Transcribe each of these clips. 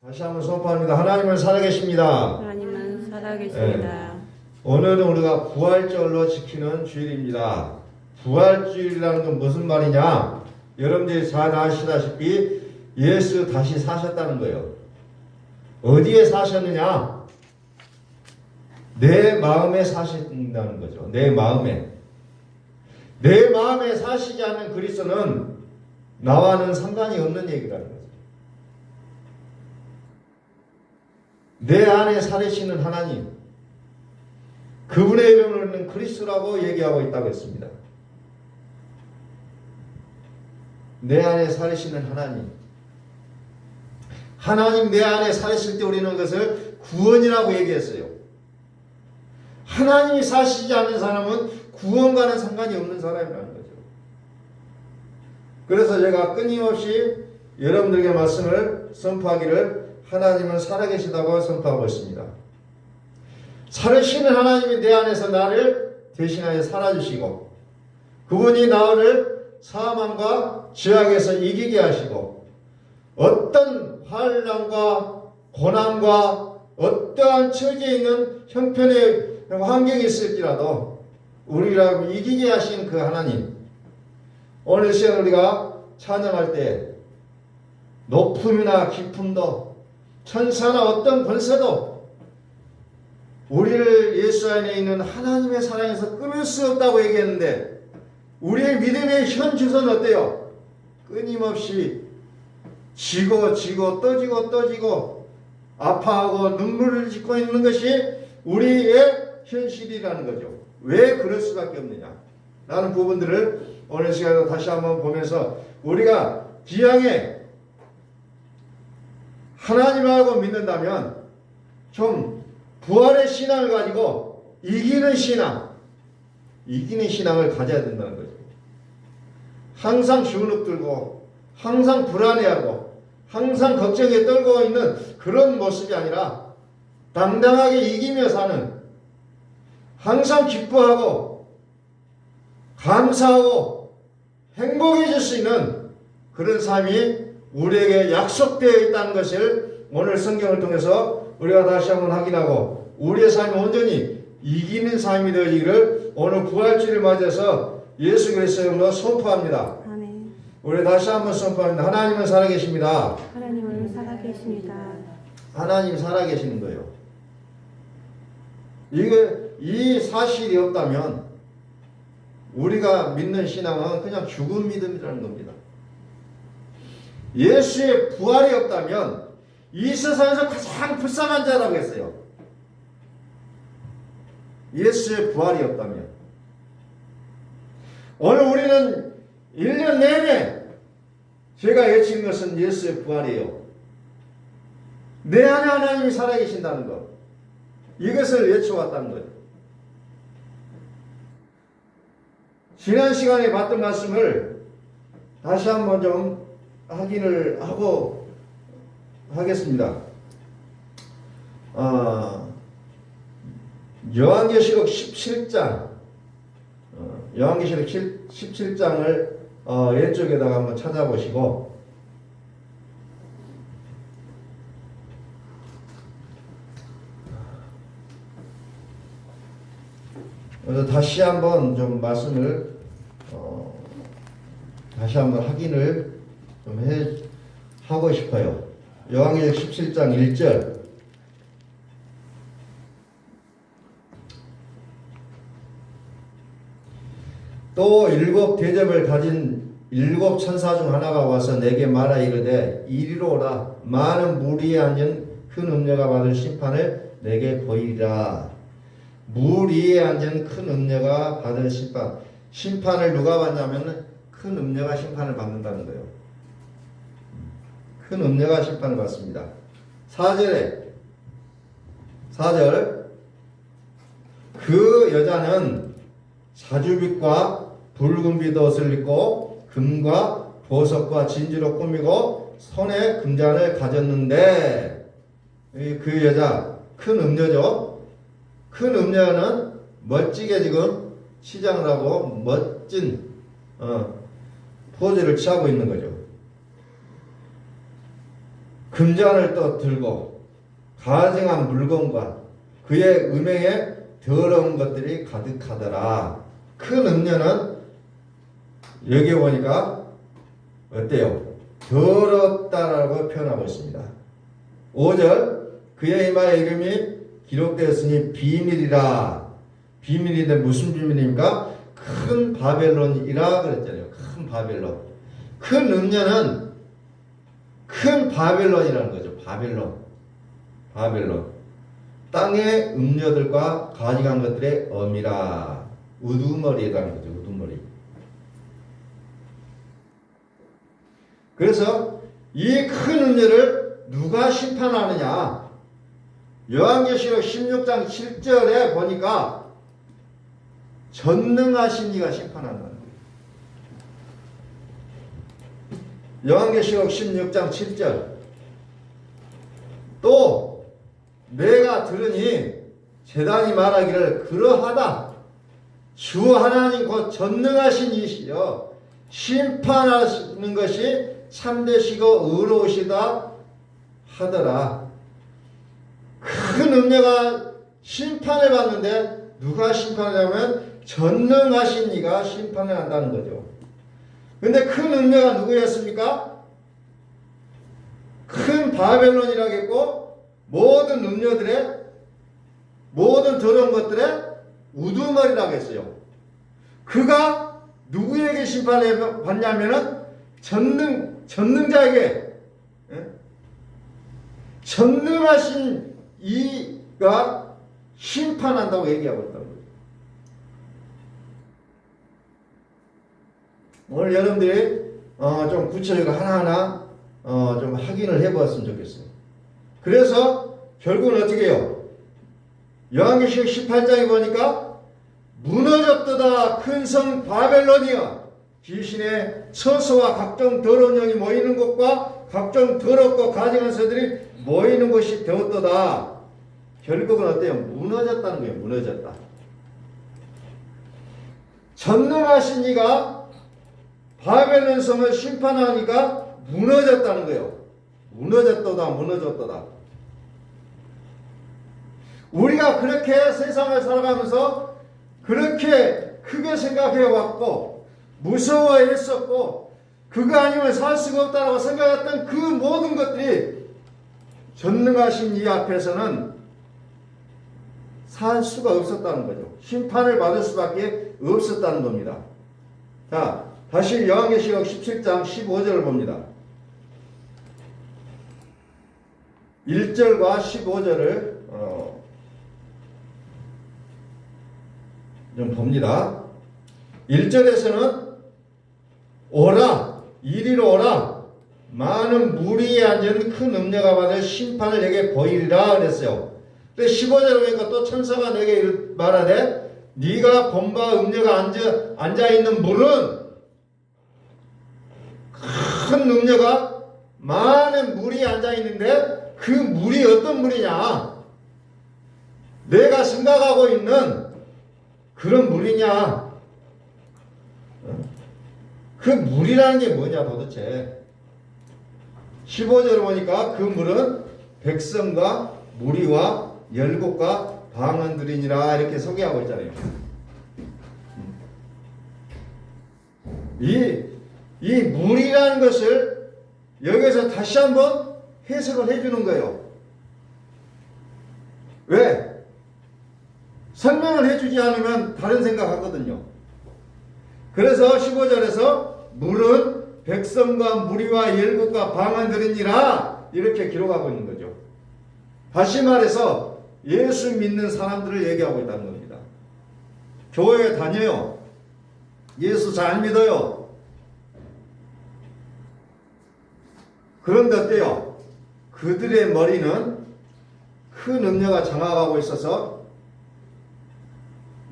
다시 한번 선포합니다. 하나님은 살아계십니다. 하나님은 살아계십니다. 오늘은 우리가 부활절로 지키는 주일입니다. 부활주일이라는 건 무슨 말이냐? 여러분들이 잘 아시다시피 예수 다시 사셨다는 거예요. 어디에 사셨느냐? 내 마음에 사신다는 거죠. 내 마음에. 내 마음에 사시지 않는 그리스도는 나와는 상관이 없는 얘기라는 거죠. 내 안에 살으시는 하나님, 그분의 이름을 그리스도라고 얘기하고 있다고 했습니다. 내 안에 살으시는 하나님, 하나님 내 안에 살으실 때 우리는 그것을 구원이라고 얘기했어요. 하나님이 사시지 않는 사람은 구원과는 상관이 없는 사람이라는 거죠. 그래서 제가 끊임없이 여러분들에게 말씀을 선포하기를 하나님은 살아계시다고 선포하고 있습니다. 살으시는 하나님이 내 안에서 나를 대신하여 살아주시고 그분이 나를 사망과 죄악에서 이기게 하시고 어떤 환난과 고난과 어떠한 처지에 있는 형편의 환경이 있을지라도 우리를 이기게 하신 그 하나님, 오늘 시간 우리가 찬양할 때 높음이나 깊음도 천사나 어떤 권세도 우리를 예수 안에 있는 하나님의 사랑에서 끊을 수 없다고 얘기했는데 우리의 믿음의 현 주소는 어때요? 끊임없이 지고 떠지고 아파하고 눈물을 짓고 있는 것이 우리의 현실이라는 거죠. 왜 그럴 수밖에 없느냐? 라는 부분들을 오늘 시간에 다시 한번 보면서 우리가 기왕에 하나님을 알고 믿는다면 좀 부활의 신앙을 가지고 이기는 신앙을 가져야 된다는 거죠. 항상 주눅 들고 항상 불안해하고 항상 걱정에 떨고 있는 그런 모습이 아니라 당당하게 이기며 사는, 항상 기뻐하고 감사하고 행복해질 수 있는 그런 삶이 우리에게 약속되어 있다는 것을 오늘 성경을 통해서 우리가 다시 한번 확인하고 우리의 삶이 온전히 이기는 삶이 되어지기를 오늘 부활주일을 맞아서 예수 그리스도의 이름으로 선포합니다. 아멘. 우리 다시 한번 선포합니다. 하나님은 살아계십니다. 하나님은 살아계십니다. 하나님이 살아계시는 거예요. 이 사실이 없다면 우리가 믿는 신앙은 그냥 죽은 믿음이라는 겁니다. 예수의 부활이 없다면 이 세상에서 가장 불쌍한 자라고 했어요. 예수의 부활이 없다면. 오늘 우리는 1년 내내 제가 외친 것은 예수의 부활이에요. 내 안에 하나님이 살아계신다는 것, 이것을 외쳐왔다는 거예요. 지난 시간에 봤던 말씀을 다시 한번 좀 확인을 하고 하겠습니다. 요한계시록 17장, 요한계시록 17장을 왼쪽에다가 한번 찾아보시고 다시 한번 좀 말씀을 다시 한번 확인을 좀 하고 싶어요. 요한계시록 17장 1절. 또 7 대접을 가진 7 천사 중 하나가 와서 내게 말하 이르되 이리로 오라. 많은 물 위에 앉은 큰 음녀가 받을 심판을 내게 보이리라. 물 위에 앉은 큰 음녀가 받을 심판. 심판을 누가 받냐면 큰 음녀가 심판을 받는다는 거예요. 큰 음녀가 심판을 받습니다. 4절 그 여자는 사주빛과 붉은 빛 옷을 입고 금과 보석과 진주로 꾸미고 손에 금잔을 가졌는데 그 여자 큰 음녀죠. 큰 음녀는 멋지게 지금 시장을 하고 멋진 포즈를 취하고 있는 거죠. 금잔을 또 들고 가증한 물건과 그의 음행에 더러운 것들이 가득하더라. 큰 음녀는 여기 보니까 어때요? 더럽다라고 표현하고 있습니다. 5절 그의 이마에 이름이 기록되었으니 비밀이라. 비밀인데 무슨 비밀입니까? 큰 바벨론이라 그랬잖아요. 큰 바벨론. 큰 음녀는 큰 바벨론이라는 거죠. 바벨론. 땅의 음녀들과 가증한 것들의 엄이라. 우두머리라는 거죠. 우두머리. 그래서 이 큰 음녀를 누가 심판하느냐? 요한계시록 16장 7절에 보니까 전능하신 이가 심판한다는 거예요. 요한계시록 16장 7절. 또 내가 들으니 제단이 말하기를 그러하다. 주 하나님 곧 전능하신 이시여 심판하시는 것이 참되시고 의로우시다 하더라. 큰 음녀가 심판을 받는데 누가 심판하냐면 전능하신 이가 심판을 한다는 거죠. 근데 큰 음녀가 누구였습니까? 큰 바벨론이라겠고 모든 음녀들의 모든 더러운 것들의 우두머리라고 했어요. 그가 누구에게 심판을 받냐면은 전능자에게, 전능하신 이가 심판한다고 얘기하고 있다는 거예요. 오늘 여러분들이 좀 구체적으로 하나하나 좀 확인을 해보았으면 좋겠어요. 그래서 결국은 어떻게 해요? 요한계시록 18장에 보니까 무너졌도다 큰 성 바벨론이여 귀신의 처소와 각종 더러운 영이 모이는 곳과 각종 더럽고 가증한 새들이 모이는 곳이 되었도다. 결국은 어때요? 무너졌다는 거예요. 무너졌다. 전능하신 이가 바벨론 성을 심판하니까 무너졌다는 거예요. 무너졌도다. 우리가 그렇게 세상을 살아가면서 그렇게 크게 생각해 왔고 무서워했었고 그거 아니면 살 수가 없다고 생각했던 그 모든 것들이 전능하신 이 앞에서는 살 수가 없었다는 거죠. 심판을 받을 수밖에 없었다는 겁니다. 자, 다시 요한계시록 17장 15절을 봅니다. 1절과 15절을 좀 봅니다. 1절에서는 오라, 이리로 오라, 많은 무리에 앉은 큰 음녀가 받을 심판을 내게 보이리라 그랬어요. 근데 15절에 보니까 또 천사가 내게 말하되 네가 본바 음녀가 앉아있는 물은 큰 음녀가 많은 물이 앉아있는데 그 물이 어떤 물이냐? 내가 생각하고 있는 그런 물이냐? 그 물이라는 게 뭐냐 도대체? 15절을 보니까 그 물은 백성과 무리와 열국과 방언들이니라 이렇게 소개하고 있잖아요. 이 물이라는 것을 여기서 다시 한번 해석을 해주는 거예요. 왜? 설명을 해주지 않으면 다른 생각하거든요. 그래서 15절에서 물은 백성과 무리와 열국과 방언들이니라 이렇게 기록하고 있는 거죠. 다시 말해서 예수 믿는 사람들을 얘기하고 있다는 겁니다. 교회에 다녀요. 예수 잘 믿어요. 그런데 어때요? 그들의 머리는 큰 음녀가 장악하고 있어서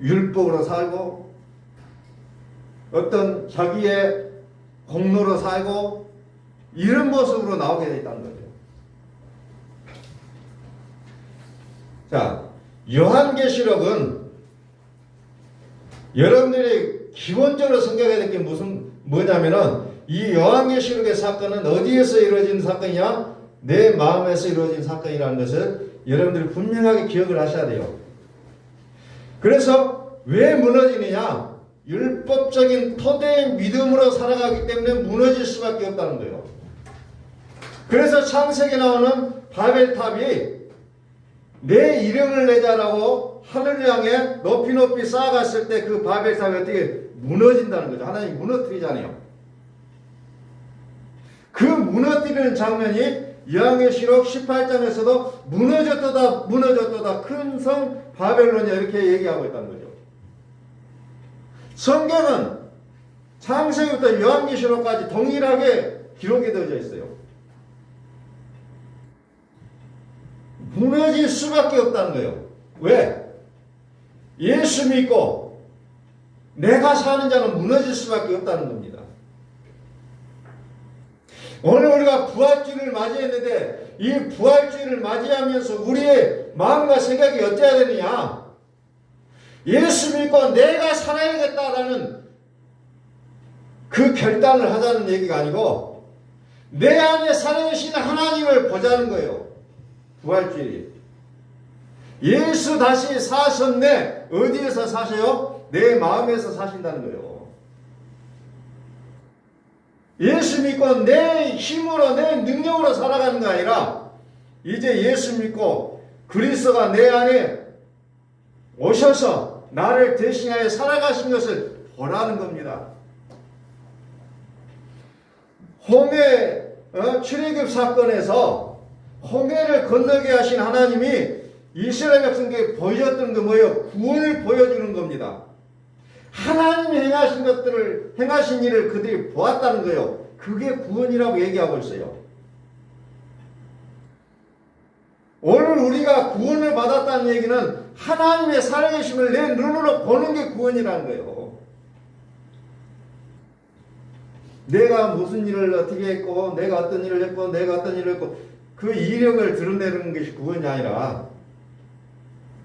율법으로 살고 어떤 자기의 공로로 살고 이런 모습으로 나오게 되어 있다는 거죠. 자, 요한계시록은 여러분들이 기본적으로 생각해야 될 게 뭐냐면은 이 요한계시록의 사건은 어디에서 이루어진 사건이냐? 내 마음에서 이루어진 사건이라는 것을 여러분들이 분명하게 기억을 하셔야 돼요. 그래서 왜 무너지느냐? 율법적인 토대의 믿음으로 살아가기 때문에 무너질 수밖에 없다는 거예요. 그래서 창세기에 나오는 바벨탑이 내 이름을 내자라고 하늘을 향해 높이 높이 쌓아갔을 때 그 바벨탑이 어떻게 무너진다는 거죠. 하나님이 무너뜨리잖아요. 그 무너뜨리는 장면이 요한계시록 18장에서도 무너졌도다 큰 성 바벨론이야 이렇게 얘기하고 있다는 거죠. 성경은 창세기부터 요한계시록까지 동일하게 기록이 되어져 있어요. 무너질 수밖에 없다는 거예요. 왜? 예수 믿고 내가 사는 자는 무너질 수밖에 없다는 겁니다. 오늘 우리가 부활주의를 맞이했는데 이 부활주의를 맞이하면서 우리의 마음과 생각이 어때야 되느냐? 예수 믿고 내가 살아야겠다라는 그 결단을 하자는 얘기가 아니고 내 안에 살아계신 하나님을 보자는 거예요. 부활주의. 예수 다시 사셨네. 어디에서 사셔요? 내 마음에서 사신다는 거예요. 예수 믿고 내 힘으로 내 능력으로 살아가는 게 아니라 이제 예수 믿고 그리스도가 내 안에 오셔서 나를 대신하여 살아가신 것을 보라는 겁니다. 홍해 출애굽 사건에서 홍해를 건너게 하신 하나님이 이스라엘 백성에게 보여줬던 게 뭐예요? 구원을 보여주는 겁니다. 하나님이 행하신 일을 그들이 보았다는 거예요. 그게 구원이라고 얘기하고 있어요. 오늘 우리가 구원을 받았다는 얘기는 하나님의 살아계심을 내 눈으로 보는 게 구원이라는 거예요. 내가 무슨 일을 어떻게 했고 내가 어떤 일을 했고 내가 어떤 일을 했고 그 이력을 드러내는 것이 구원이 아니라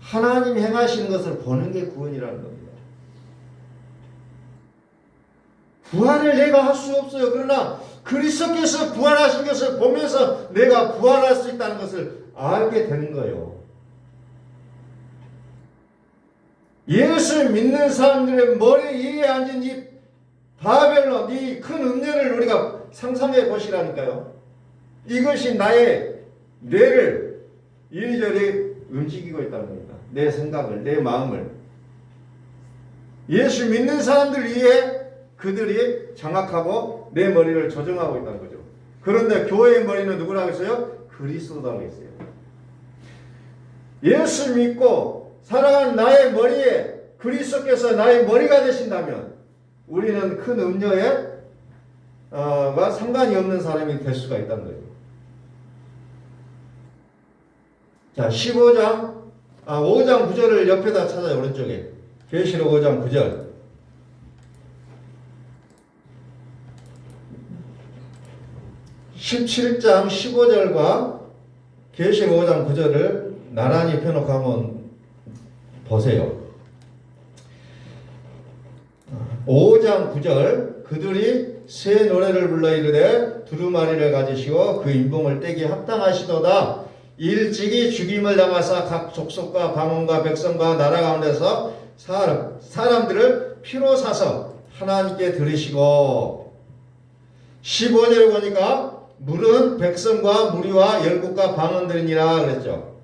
하나님이 행하시는 것을 보는 게 구원이라는 겁니다. 부활을 내가 할 수 없어요. 그러나 그리스도께서 부활하신 것을 보면서 내가 부활할 수 있다는 것을 알게 되는 거예요. 예수 믿는 사람들의 머리 위에 앉은 이 바벨론, 이 큰 음녀를 우리가 상상해 보시라니까요. 이것이 나의 뇌를 이리저리 움직이고 있다는 겁니다. 내 생각을, 내 마음을. 예수 믿는 사람들 위해 그들이 장악하고 내 머리를 조정하고 있다는 거죠. 그런데 교회의 머리는 누구라고 했어요? 그리스도라고 했어요. 예수 믿고 살아가는 나의 머리에 그리스도께서 나의 머리가 되신다면 우리는 큰 음녀에 상관이 없는 사람이 될 수가 있다는 거예요. 자, 5장 9절을 옆에다 찾아요. 오른쪽에. 계시록 5장 9절. 17장 15절과 계시록 5장 9절을 나란히 펴놓고 한번 보세요. 5장 9절 그들이 새 노래를 불러 이르되 두루마리를 가지시고 그 인봉을 떼기 합당하시도다. 일찍이 죽임을 당하사 각 족속과 방언과 백성과 나라 가운데서 사람들을 피로 사서 하나님께 들으시고 15절을 보니까 물은 백성과 무리와 열국과 방언들이니라 그랬죠.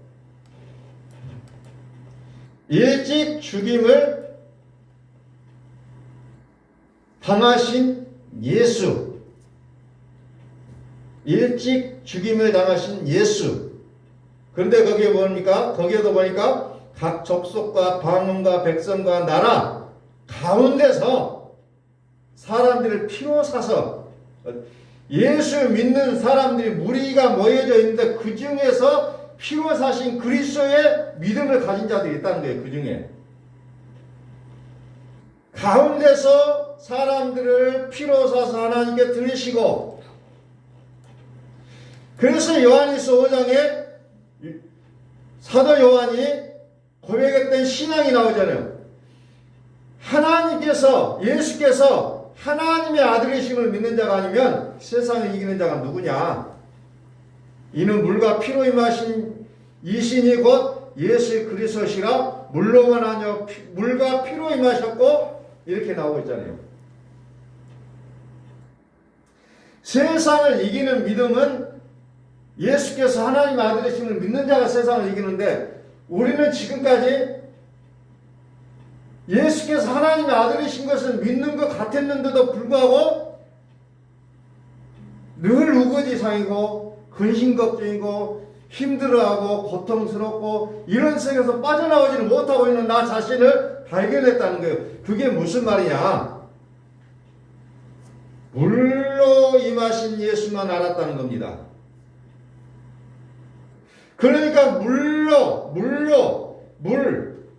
일찍 죽임을 당하신 예수. 일찍 죽임을 당하신 예수. 그런데 거기에 뭡니까? 거기에도 보니까 각 족속과 방언과 백성과 나라 가운데서 사람들을 피로 사서 예수 믿는 사람들이 무리가 모여져 있는데 그 중에서 피로 사신 그리스도의 믿음을 가진 자들이 있다는 거예요. 그 중에 가운데서 사람들을 피로 사서 하나님께 들으시고 그래서 요한일서 5장에 사도 요한이 고백했던 신앙이 나오잖아요. 하나님께서 예수께서 하나님의 아들이심을 믿는 자가 아니면 세상을 이기는 자가 누구냐? 이는 물과 피로 임하신 이신이 곧 예수 그리스도시라 물로만 하며 물과 피로 임하셨고 이렇게 나오고 있잖아요. 세상을 이기는 믿음은 예수께서 하나님 아들이심을 믿는 자가 세상을 이기는데 우리는 지금까지 예수께서 하나님의 아들이신 것을 믿는 것 같았는데도 불구하고 늘 우거지상이고 근심걱정이고 힘들어하고 고통스럽고 이런 속에서 빠져나오지는 못하고 있는 나 자신을 발견했다는 거예요. 그게 무슨 말이냐? 물로 임하신 예수만 알았다는 겁니다. 그러니까 물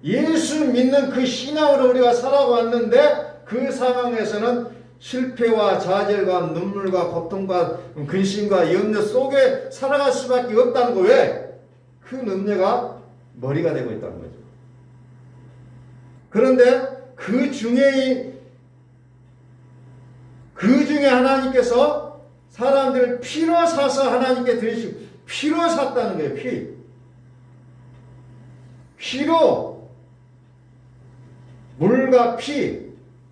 예수 믿는 그 신앙으로 우리가 살아왔는데 그 상황에서는 실패와 좌절과 눈물과 고통과 근심과 염려 속에 살아갈 수밖에 없다는 거. 왜? 그 염려가 머리가 되고 있다는 거죠. 그런데 그 중에 하나님께서 사람들을 피로 사서 하나님께 드리시고 피로 샀다는 거예요. 피로 물과 피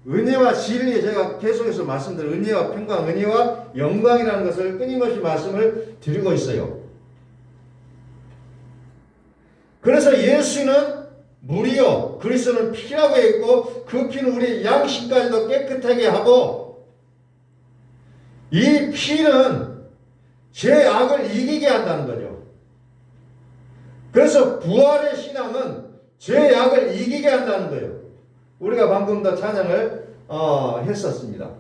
은혜와 진리 제가 계속해서 말씀드린 은혜와 평강 은혜와 영광이라는 것을 끊임없이 말씀을 드리고 있어요. 그래서 예수는 물이요 그리스도는 피라고 했고 그 피는 우리 양심까지도 깨끗하게 하고 이 피는 죄악을 이기게 한다는 거죠. 그래서 부활의 신앙은 죄악을 이기게 한다는 거예요. 우리가 방금 더 찬양을 했었습니다.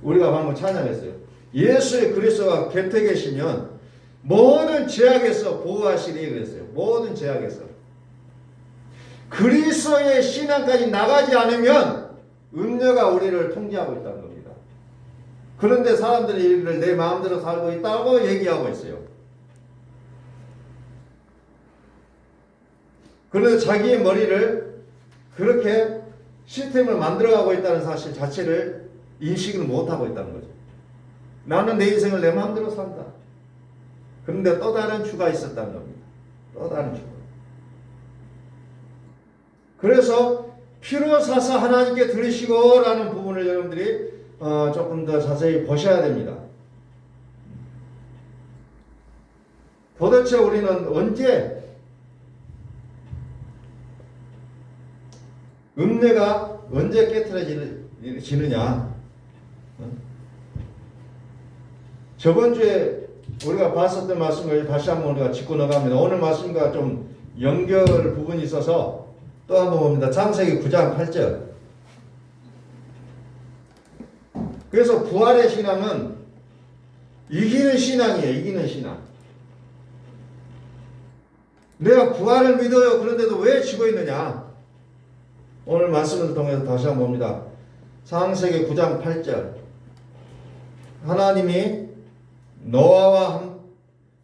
우리가 방금 찬양했어요. 예수의 그리스도가 곁에 계시면 모든 죄악에서 보호하시리 그랬어요. 모든 죄악에서. 그리스도의 신앙까지 나가지 않으면 음녀가 우리를 통제하고 있다는 겁니다. 그런데 사람들이 이를 내 마음대로 살고 있다고 얘기하고 있어요. 그래서 자기의 머리를 그렇게 시스템을 만들어가고 있다는 사실 자체를 인식을 못하고 있다는 거죠. 나는 내 인생을 내 마음대로 산다. 그런데 또 다른 주가 있었다는 겁니다. 또 다른 주가. 그래서 피로 사서 하나님께 드리시고 라는 부분을 여러분들이 조금 더 자세히 보셔야 됩니다. 도대체 우리는 언제 음내가 언제 깨트려지느냐? 저번 주에 우리가 봤었던 말씀을 다시 한번 우리가 짚고 나갑니다. 오늘 말씀과 좀 연결 부분이 있어서 또 한번 봅니다. 창세기 9장 8절. 그래서 부활의 신앙은 이기는 신앙이에요. 이기는 신앙. 내가 부활을 믿어요. 그런데도 왜 지고 있느냐? 오늘 말씀을 통해서 다시 한번 봅니다. 창세기 9장 8절. 하나님이 노아와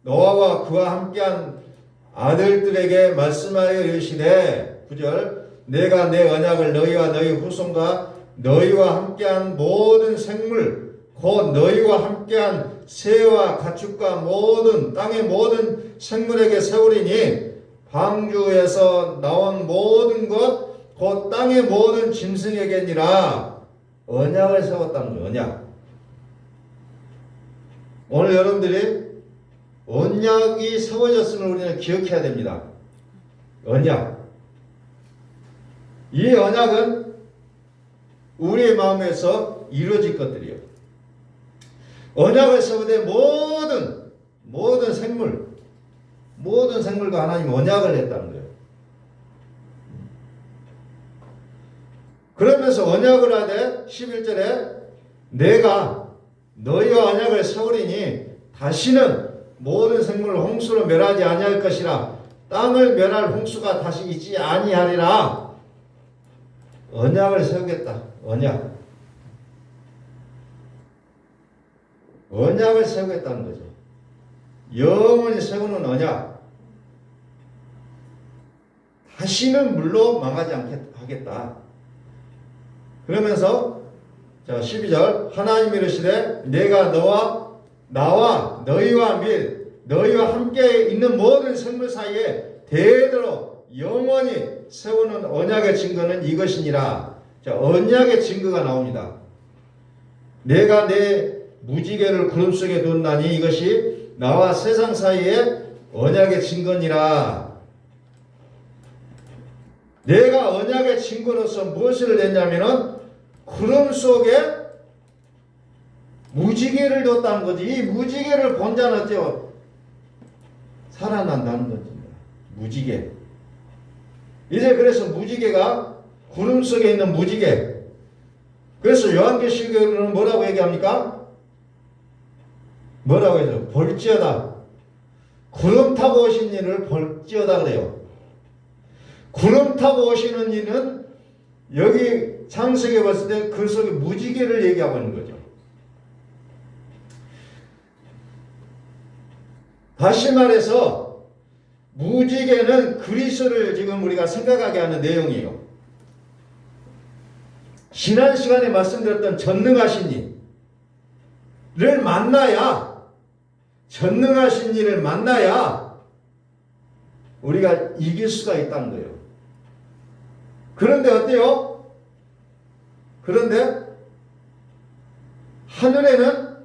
그와 함께한 아들들에게 말씀하여 이르시되 9절 내가 내 언약을 너희와 너희 후손과 너희와 함께한 모든 생물 곧 너희와 함께한 새와 가축과 모든 땅의 모든 생물에게 세우리니 방주에서 나온 모든 것 곧 땅의 모든 짐승에게니라. 언약을 세웠다는 거예요. 언약. 오늘 여러분들이 언약이 세워졌음을 우리는 기억해야 됩니다. 언약. 이 언약은 우리의 마음에서 이루어질 것들이에요. 언약을 세우되 모든 생물과 하나님 언약을 했다는 거예요. 그러면서 언약을 하되 11절에 내가 너희와 언약을 세우리니 다시는 모든 생물을 홍수로 멸하지 아니할 것이라 땅을 멸할 홍수가 다시 있지 아니하리라. 언약을 세우겠다. 언약을 세우겠다는 거죠. 영원히 세우는 언약. 다시는 물로 망하지 않겠다. 그러면서 자 12절 하나님이 이르시되 내가 너와 나와 너희와 및 너희와 함께 있는 모든 생물 사이에 대대로 영원히 세우는 언약의 증거는 이것이니라. 자, 언약의 증거가 나옵니다. 내가 내 무지개를 구름 속에 뒀나니 이것이 나와 세상 사이에 언약의 증거니라. 내가 언약의 증거로서 무엇을 냈냐면은 구름 속에 무지개를 뒀다는 거지. 이 무지개를 본 자는 어때요? 살아난다는 거지. 무지개. 이제 그래서 무지개가 구름 속에 있는 무지개. 그래서 요한계시록에는 뭐라고 얘기합니까? 뭐라고 해서 볼지어다. 구름 타고 오신 이를 볼지어다 그래요. 구름 타고 오시는 이는 여기 창세기에 봤을 때 그 속에 무지개를 얘기하고 있는 거죠. 다시 말해서 무지개는 그리스도를 지금 우리가 생각하게 하는 내용이에요. 지난 시간에 말씀드렸던 전능하신 이를 만나야, 전능하신 이를 만나야 우리가 이길 수가 있다는 거예요. 그런데 어때요? 그런데 하늘에는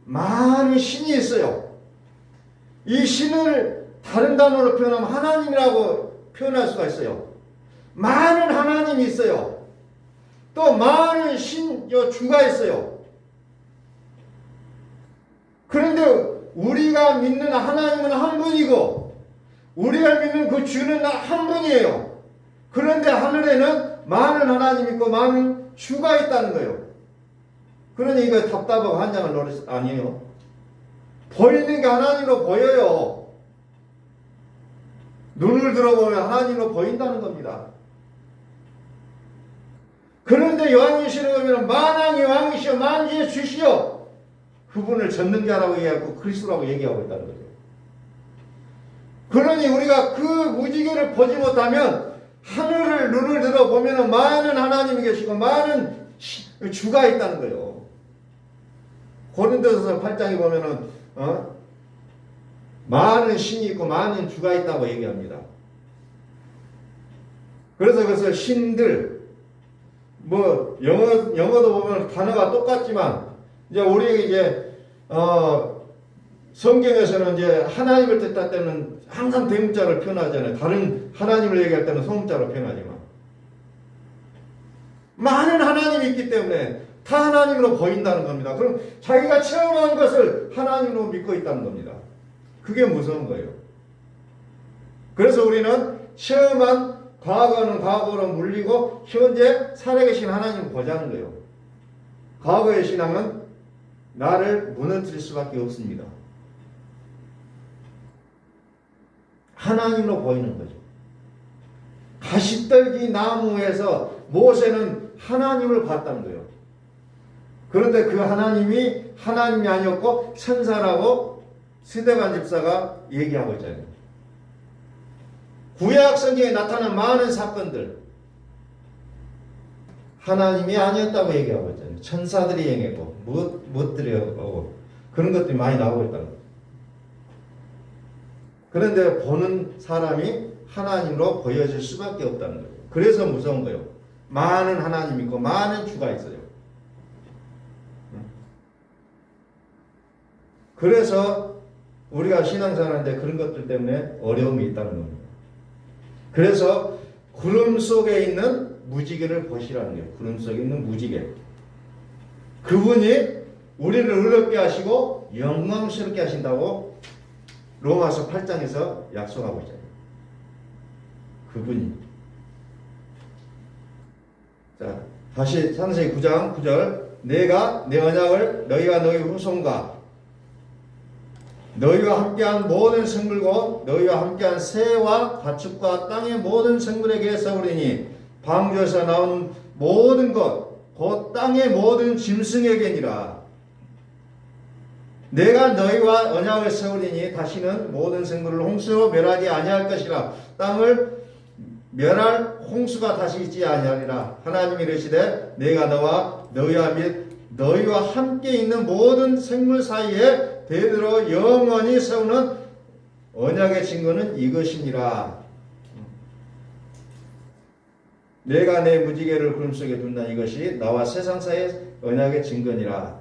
많은 신이 있어요. 이 신을 다른 단어로 표현하면 하나님이라고 표현할 수가 있어요. 많은 하나님이 있어요. 또 많은 주가 있어요. 그런데 우리가 믿는 하나님은 한 분이고 우리가 믿는 그 주는 한 분이에요. 그런데 하늘에는 많은 하나님이 있고 많은 주가 있다는 거예요. 그러니 이거 답답하고 한장을 노릇 아니에요. 보이는 게 하나님으로 보여요. 눈을 들어보면 하나님으로 보인다는 겁니다. 그런데 요한계시록에 보면 만왕의 왕이시여 만주의 주시여 그분을 전능자라고 얘기하고 그리스도라고 얘기하고 있다는 거죠. 그러니 우리가 그 무지개를 보지 못하면 하늘을 눈을 들어보면 많은 하나님이 계시고 많은 주가 있다는 거예요. 고린도서 8장에 보면은 많은 신이 있고 많은 주가 있다고 얘기합니다. 그래서 그것을 신들 영어도 보면 단어가 똑같지만 이제 우리 이제 성경에서는 이제 하나님을 뜻할 때는 항상 대문자를 표현하잖아요. 다른 하나님을 얘기할 때는 소문자로 표현하지만 많은 하나님이 있기 때문에 다 하나님으로 보인다는 겁니다. 그럼 자기가 체험한 것을 하나님으로 믿고 있다는 겁니다. 그게 무서운 거예요. 그래서 우리는 체험한 과거는 과거로 물리고 현재 살아계신 하나님을 보자는 거예요. 과거의 신앙은 나를 무너뜨릴 수밖에 없습니다. 하나님으로 보이는 거죠. 가시떨기 나무에서 모세는 하나님을 봤다는 거예요. 그런데 그 하나님이 하나님이 아니었고 천사라고 스데반 집사가 얘기하고 있잖아요. 구약 성경에 나타난 많은 사건들 하나님이 아니었다고 얘기하고 있잖아요. 천사들이 행했고 무엇들이 하고 그런 것들이 많이 나오고 있다는 거예요. 그런데 보는 사람이 하나님으로 보여질 수밖에 없다는 거예요. 그래서 무서운 거예요. 많은 하나님이 있고 많은 주가 있어요. 그래서 우리가 신앙생활하는데 그런 것들 때문에 어려움이 있다는 겁니다. 그래서 구름 속에 있는 무지개를 보시라는 거예요. 구름 속에 있는 무지개. 그분이 우리를 의롭게 하시고 영광스럽게 하신다고 로마서 8장에서 약속하고 있잖아요. 그분이. 자, 다시 창세기 9장 9절. 내가 내 언약을 너희와 너희 후손과 너희와 함께한 모든 생물과 너희와 함께한 새와 가축과 땅의 모든 생물에게 세우리니 방주에서 나온 모든 것 곧 땅의 모든 짐승에게니라. 내가 너희와 언약을 세우리니 다시는 모든 생물을 홍수로 멸하지 아니할 것이라. 땅을 멸할 홍수가 다시 있지 아니하리라. 하나님이 이르시되 내가 너와 너희와 및 너희와 함께 있는 모든 생물 사이에 대대로 영원히 세우는 언약의 증거는 이것이니라. 내가 내 무지개를 구름 속에 둔다. 이것이 나와 세상 사이의 언약의 증거니라.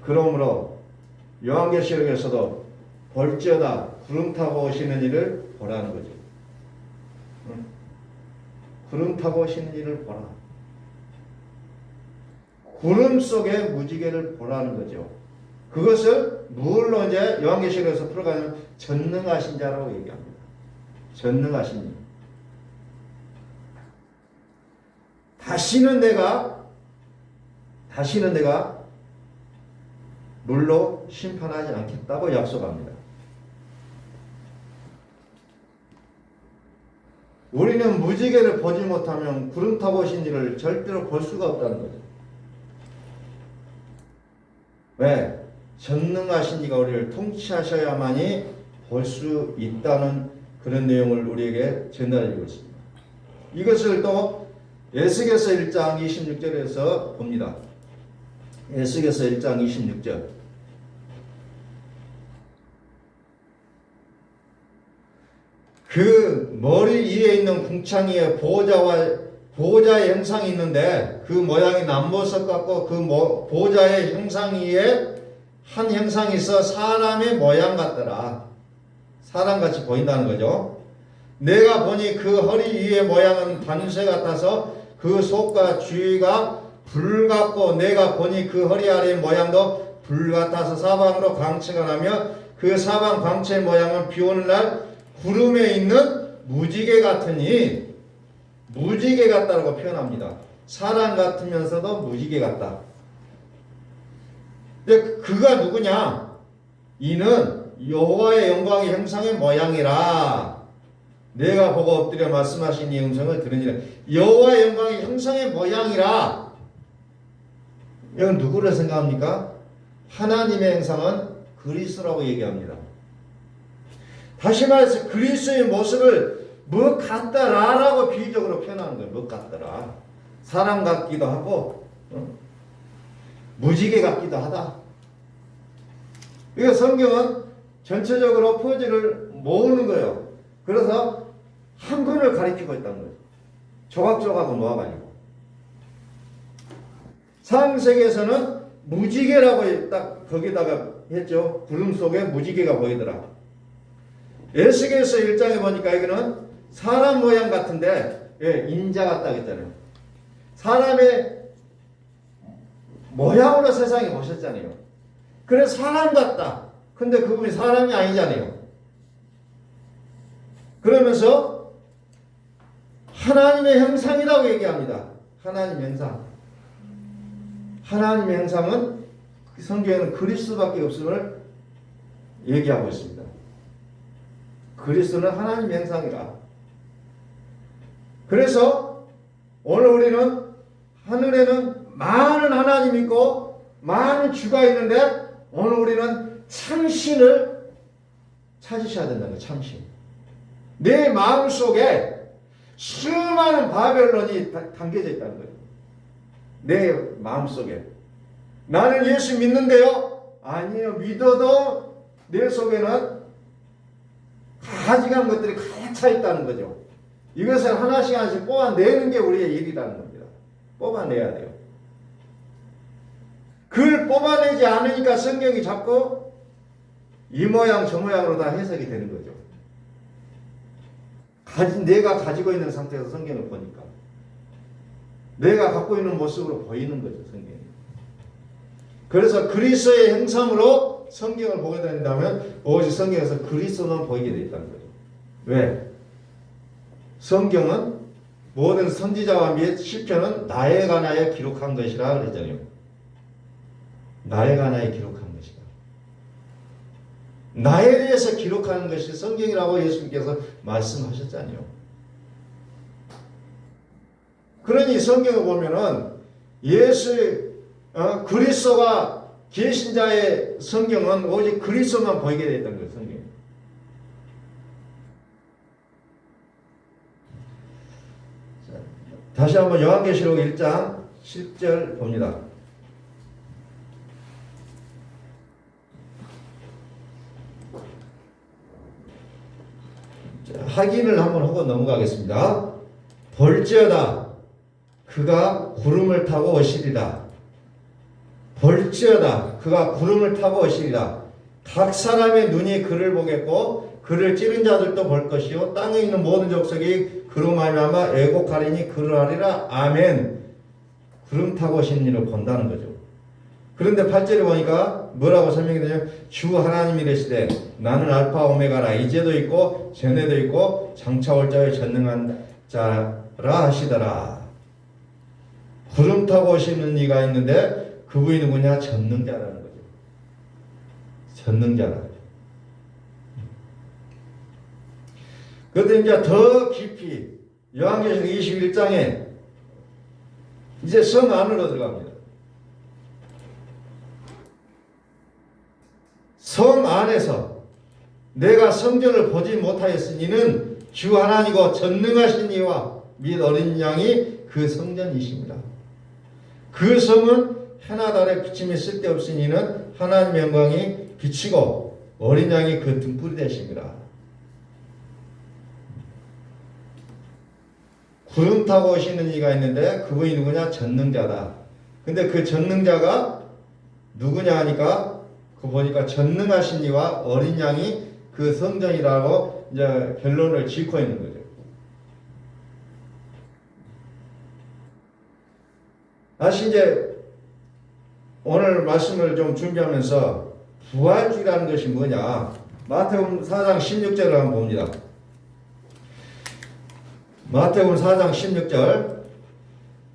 그러므로 요한계시록에서도 볼지어다 구름 타고 오시는 이를 보라는 거죠. 구름 타고 오시는 이를 보라. 구름 속에 무지개를 보라는 거죠. 그것을 물로 이제 요한계시록에서 풀어가는 전능하신 자라고 얘기합니다. 전능하신 이. 다시는 내가 물로 심판하지 않겠다고 약속합니다. 우리는 무지개를 보지 못하면 구름 타고 오신 이를 절대로 볼 수가 없다는 거죠. 왜? 전능하신 이가 우리를 통치하셔야만이 볼 수 있다는 그런 내용을 우리에게 전달해주고 있습니다. 이것을 또 에스겔서 1장 26절에서 봅니다. 에스겔서 1장 26절. 그 머리 위에 있는 궁창위에 보호자의 형상이 있는데 그 모양이 남보석 같고 그 보호자의 형상 위에 한 형상이 있어 사람의 모양 같더라. 사람같이 보인다는 거죠. 내가 보니 그 허리 위의 모양은 단쇠 같아서 그 속과 주위가 불 같고 내가 보니 그 허리 아래의 모양도 불 같아서 사방으로 광채가 나며 그 사방 광채의 모양은 비 오는 날 구름에 있는 무지개 같으니 무지개 같다라고 표현합니다. 사람 같으면서도 무지개 같다. 근데 그가 누구냐? 이는 여호와의 영광의 형상의 모양이라. 내가 보고 엎드려 말씀하신 이 음성을 들으니라. 여호와의 영광의 형상의 모양이라. 이건 누구를 생각합니까? 하나님의 형상은 그리스도라고 얘기합니다. 다시 말해서 그리스도의 모습을 뭐 같더라라고 비유적으로 표현하는 거예요. 뭐 같더라. 사람 같기도 하고 무지개 같기도 하다. 그러니까 성경은 전체적으로 포즈를 모으는 거예요. 그래서 한 분을 가리키고 있다는 거예요. 조각조각을 모아가지고. 창세기에서는 무지개라고 딱 거기다가 했죠. 구름 속에 무지개가 보이더라. 에스겔서 1장에 보니까 여기는 사람 모양 같은데 인자 같다 했잖아요. 사람의 모양으로 세상에 보셨잖아요. 그래서 사람 같다. 근데 그분이 사람이 아니잖아요. 그러면서 하나님의 형상이라고 얘기합니다. 하나님의 형상. 하나님의 형상은 성경에는 그리스도밖에 없음을 얘기하고 있습니다. 그리스도는 하나님의 형상이라. 그래서 오늘 우리는 하늘에는 많은 하나님이 있고 많은 주가 있는데 오늘 우리는 참신을 찾으셔야 된다는 거예요. 참신. 내 마음속에 수많은 바벨론이 담겨져 있다는 거예요. 내 마음속에. 나는 예수 믿는데요? 아니요. 믿어도 내 속에는 가지가는 것들이 가득 차 있다는 거죠. 이것을 하나씩 하나씩 뽑아내는 게 우리의 일이라는 겁니다. 뽑아내야 돼요. 그걸 뽑아내지 않으니까 성경이 자꾸 이 모양 저 모양으로 다 해석이 되는 거죠. 내가 가지고 있는 상태에서 성경을 보니까 내가 갖고 있는 모습으로 보이는 거죠. 성경이. 그래서 그리스도의 형상으로 성경을 보게 된다면 오직 성경에서 그리스도만 보이게 되어 있다는 거죠. 왜? 성경은 모든 선지자와 및 시편은 나에 관하여 기록한 것이라 그랬잖아요. 나에 관하여 기록한 것이다. 나에 대해서 기록하는 것이 성경이라고 예수님께서 말씀하셨잖아요. 그러니 성경을 보면은 그리스도가 계신 자의 성경은 오직 그리스도만 보이게 되어 있다는 거예요. 성경. 다시 한번 요한계시록 1장 10절 봅니다. 확인을 한번 하고 넘어가겠습니다. 볼지어다 그가 구름을 타고 오시리라. 볼지어다 그가 구름을 타고 오시리라. 각 사람의 눈이 그를 보겠고 그를 찌른 자들도 볼 것이요 땅에 있는 모든 족속이 그로 말미암아 애곡하리니 그러하리라. 아멘. 구름 타고 오신 일을 본다는 거죠. 그런데 8절에 보니까 뭐라고 설명이 되냐면 주 하나님이 이르시되 나는 알파 오메가라. 이제도 있고 전에도 있고 장차 올 자의 전능한 자라 하시더라. 구름 타고 오시는 이가 있는데 그분이 누구냐? 전능자라는 거죠. 전능자라. 그런데 이제 더 깊이 요한계시록 21장에 이제 성 안으로 들어갑니다. 성 안에서 내가 성전을 보지 못하였으니는 주 하나님이고 전능하신 이와 및 어린 양이 그 성전이십니다. 그 성은 해나 달의 비침이 쓸데없으니는 하나님의 영광이 비치고 어린 양이 그 등불이 되십니다. 구름 타고 오시는 이가 있는데 그분이 누구냐? 전능자다. 근데 그 전능자가 누구냐 하니까 그 보니까 전능하신 이와 어린 양이 그 성전이라고 이제 결론을 짓고 있는 거죠. 다시 이제 오늘 말씀을 좀 준비하면서 부활주의라는 것이 뭐냐? 마태복음 4장 16절을 한번 봅니다. 마태복음 4장 16절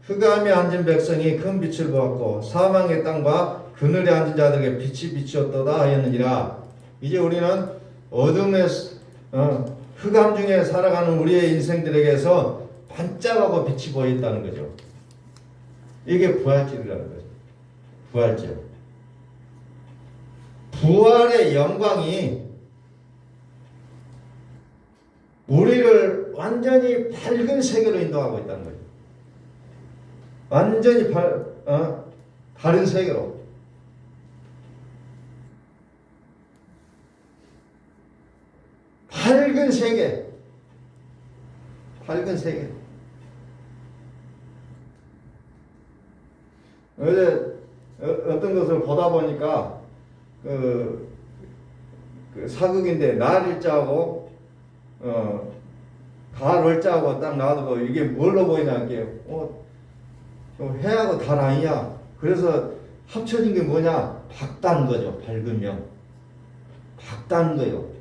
흑암에 앉은 백성이 큰 빛을 보았고 사망의 땅과 그늘에 앉은 자들에게 빛이 비추었도다 하였느니라. 이제 우리는 어둠의 흑암 중에 살아가는 우리의 인생들에게서 반짝하고 빛이 보였다는 거죠. 이게 부활절이라는 거죠. 부활절. 부활의 영광이 우리를 완전히 밝은 세계로 인도하고 있다는 거죠. 완전히 다른 세계로. 밝은 세계. 밝은 세계. 어제 어떤 것을 보다 보니까 그 사극인데 날일자하고 달월자하고 딱 나와도 이게 뭘로 보이냐 이게 해하고 달 아니냐. 그래서 합쳐진 게 뭐냐? 밝다는 거죠. 밝으면 밝다는 거예요.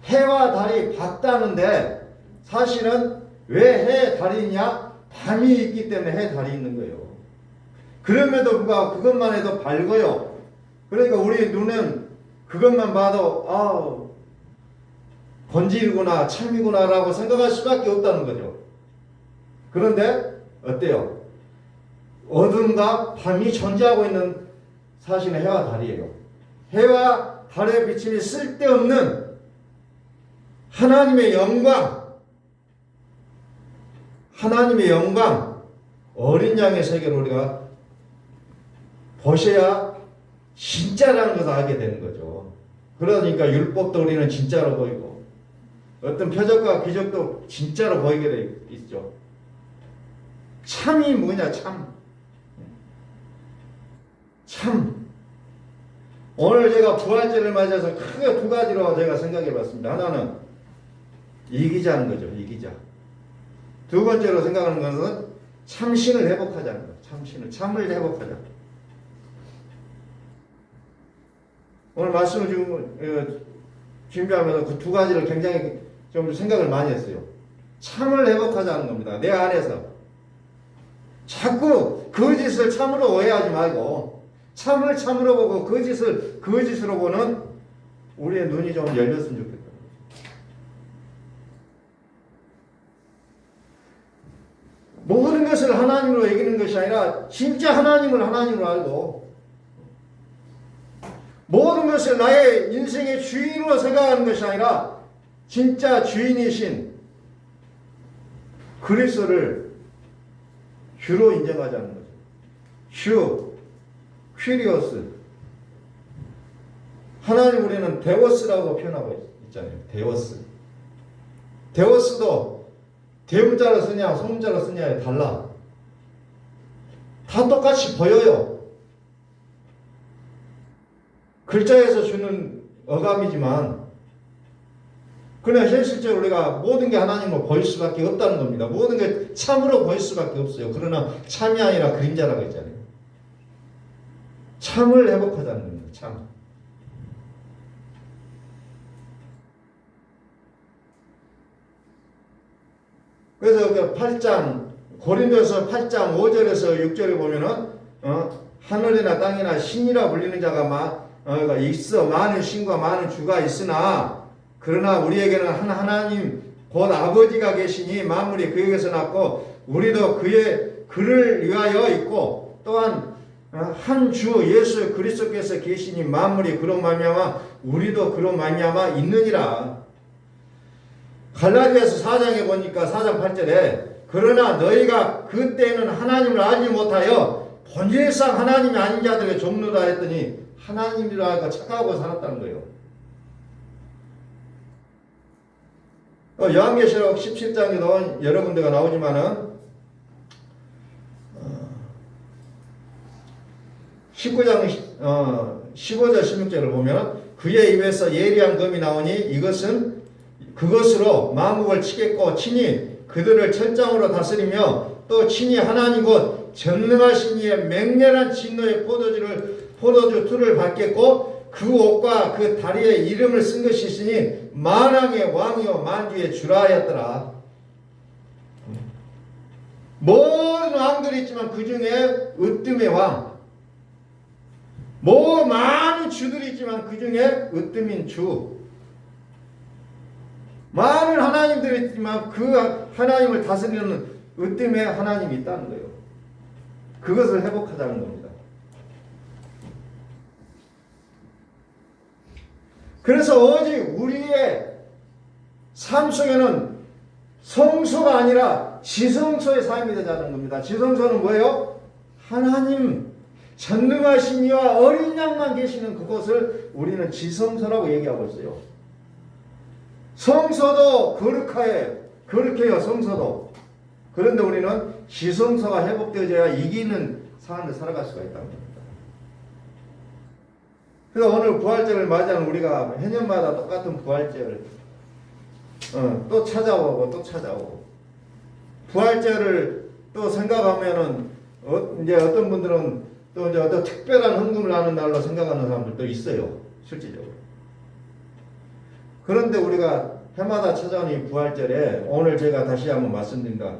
해와 달이 밝다는데 사실은 왜 해 달이 있냐? 밤이 있기 때문에 해 달이 있는 거예요. 그럼에도 불구하고 그것만 해도 밝아요. 그러니까 우리 눈은 그것만 봐도 번질이구나 참이구나 라고 생각할 수밖에 없다는 거죠. 그런데 어때요? 어둠과 밤이 존재하고 있는 사실은 해와 달이에요. 해와 달의 비침이 쓸데없는 하나님의 영광, 하나님의 영광, 어린 양의 세계를 우리가 보셔야 진짜라는 것을 알게 되는 거죠. 그러니까 율법도 우리는 진짜로 보이고 어떤 표적과 기적도 진짜로 보이게 돼 있죠. 참이 뭐냐? 참. 오늘 제가 부활절을 맞아서 크게 두 가지로 제가 생각해 봤습니다. 하나는 이기자는 거죠. 이기자. 두 번째로 생각하는 것은 참신을 회복하자는 거예요. 참을 회복하자. 오늘 말씀을 준비하면서 그 두 가지를 굉장히 좀 생각을 많이 했어요. 참을 회복하자는 겁니다. 내 안에서. 자꾸 거짓을 참으로 오해하지 말고 참을 참으로 보고 거짓을 거짓으로 보는 우리의 눈이 좀 열렸으면 좋겠다. 모든 것을 하나님으로 여기는 것이 아니라 진짜 하나님을 하나님으로 알고 모든 것을 나의 인생의 주인으로 생각하는 것이 아니라 진짜 주인이신 그리스도를 주로 인정하자는 거죠. 주, 퀴리오스. 하나님 우리는 데오스라고 표현하고 있잖아요. 데오스. 데오스도 대문자로 쓰냐 소문자로 쓰냐에 달라. 다 똑같이 보여요. 글자에서 주는 어감이지만 그러나 현실적으로 우리가 모든 게 하나님을 보일 수밖에 없다는 겁니다. 모든 게 참으로 보일 수밖에 없어요. 그러나 참이 아니라 그림자라고 했잖아요. 참을 회복하자는 겁니다. 참. 그래서 그 8장 고린도서 8장 5절에서 6절에 보면은 하늘이나 땅이나 신이라 불리는 자가 있어 많은 신과 많은 주가 있으나 그러나 우리에게는 한 하나님 곧 아버지가 계시니 만물이 그에게서 났고 우리도 그를 위하여 있고 또한 한 주 예수 그리스도께서 계시니 만물이 그로 말미암아 우리도 그로 말미암아 있느니라. 갈라디아서 4장에 보니까 4장 8절에 그러나 너희가 그때는 하나님을 알지 못하여 본질상 하나님이 아닌 자들의 종로다 했더니 하나님이라 하니까 착각하고 살았다는 거예요. 요한계시록 17장에도 여러 군데가 나오지만은 19장 15절 16절을 보면 그의 입에서 예리한 검이 나오니 그것으로 마묵을 치겠고 친히 그들을 철장으로 다스리며 또 친히 하나님 곧 전능하신 이의 맹렬한 진노의 포도주 틀을 받겠고 그 옷과 그 다리에 이름을 쓴 것이 있으니 만왕의 왕이요 만주의 주라 하였더라. 모든 왕들이 있지만 그 중에 으뜸의 왕, 많은 주들이 있지만 그 중에 으뜸인 주, 많은 하나님들이 있지만 그 하나님을 다스리는 으뜸의 하나님이 있다는 거예요. 그것을 회복하자는 겁니다. 그래서 오직 우리의 삶 속에는 성소가 아니라 지성소의 삶이 되자는 겁니다. 지성소는 뭐예요? 하나님 전능하신 이와 어린 양만 계시는 그곳을 우리는 지성소라고 얘기하고 있어요. 성소도 거룩해요. 성소도. 그런데 우리는 지성소가 회복되어져야 이기는 삶을 살아갈 수가 있다는 겁니다. 그래서 오늘 부활절을 맞이하는 우리가 해년마다 똑같은 부활절 또 찾아오고 부활절을 또 생각하면은 이제 어떤 분들은 또 이제 어떤 특별한 헌금을 하는 날로 생각하는 사람들도 있어요. 실질적으로. 그런데 우리가 해마다 찾아오는 이 부활절에 오늘 제가 다시 한번 말씀드립니다.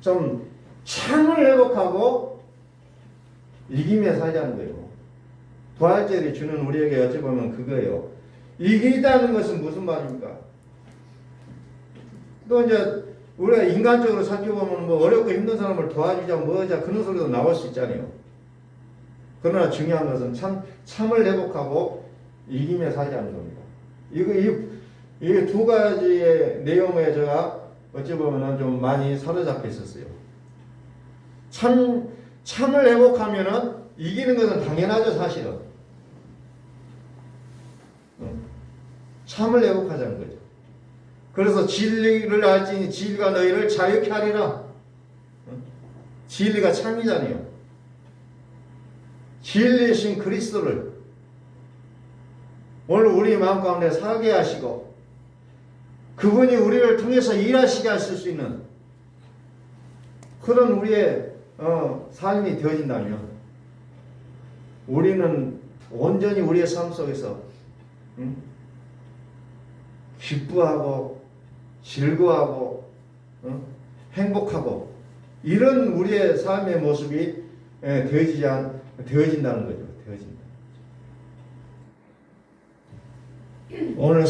좀 참을 회복하고 이기며 살자는 거예요. 부활절이 주는 우리에게 어찌 보면 그거예요. 이기다는 것은 무슨 말입니까? 또 이제 우리가 인간적으로 살펴보면 뭐 어렵고 힘든 사람을 도와주자 뭐하자 그런 소리도 나올 수 있잖아요. 그러나 중요한 것은 참을 회복하고 이기며 살자는 겁니다. 이 두 가지의 내용에 제가 어찌 보면 좀 많이 사로잡혀 있었어요. 참을 회복하면은 이기는 것은 당연하죠, 사실은. 참을 회복하자는 거죠. 그래서 진리를 알지니 진리가 너희를 자유케 하리라. 진리가 참이잖아요. 진리이신 그리스도를 오늘 우리 마음 가운데 살게 하시고 그분이 우리를 통해서 일하시게 하실 수 있는 그런 우리의 삶이 되어진다면 우리는 온전히 우리의 삶 속에서 기뻐하고 즐거워하고 행복하고 이런 우리의 삶의 모습이 되어진다는 거죠. 되어진다. 오늘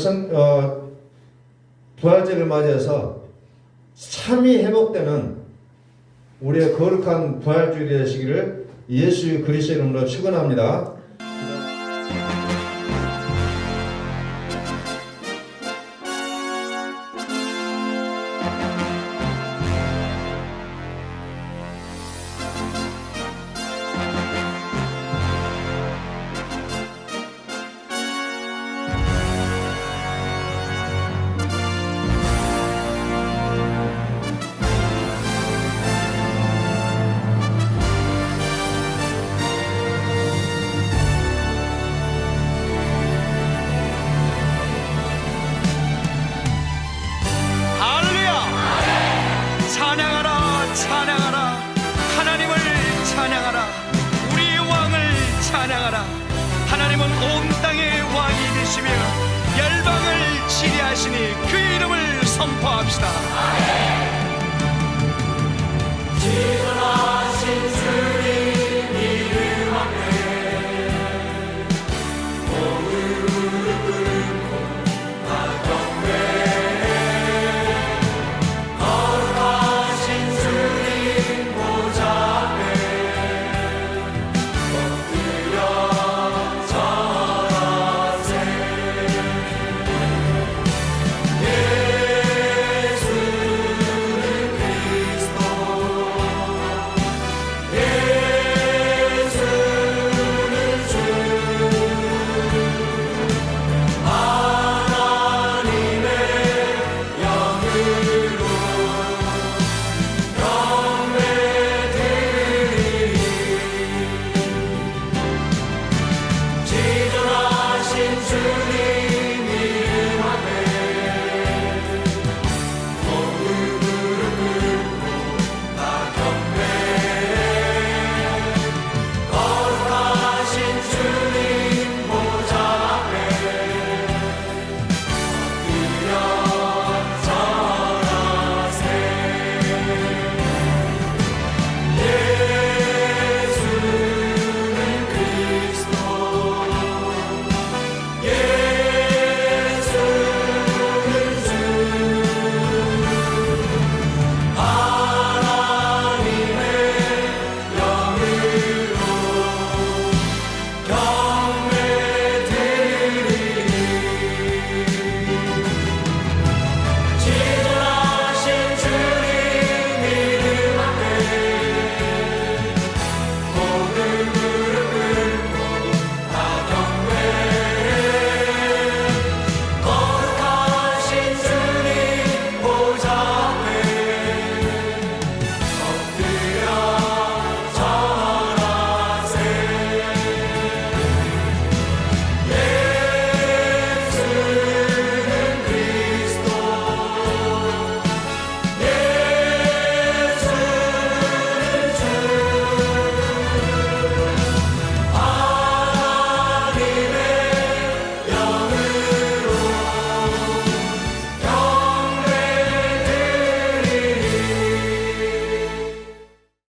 부활절을 맞이해서 참이 회복되는 우리의 거룩한 부활주일이 되시기를 예수 그리스도 이름으로 축원합니다. 이루시며 열방을 치리하시니 그 이름을 선포합시다.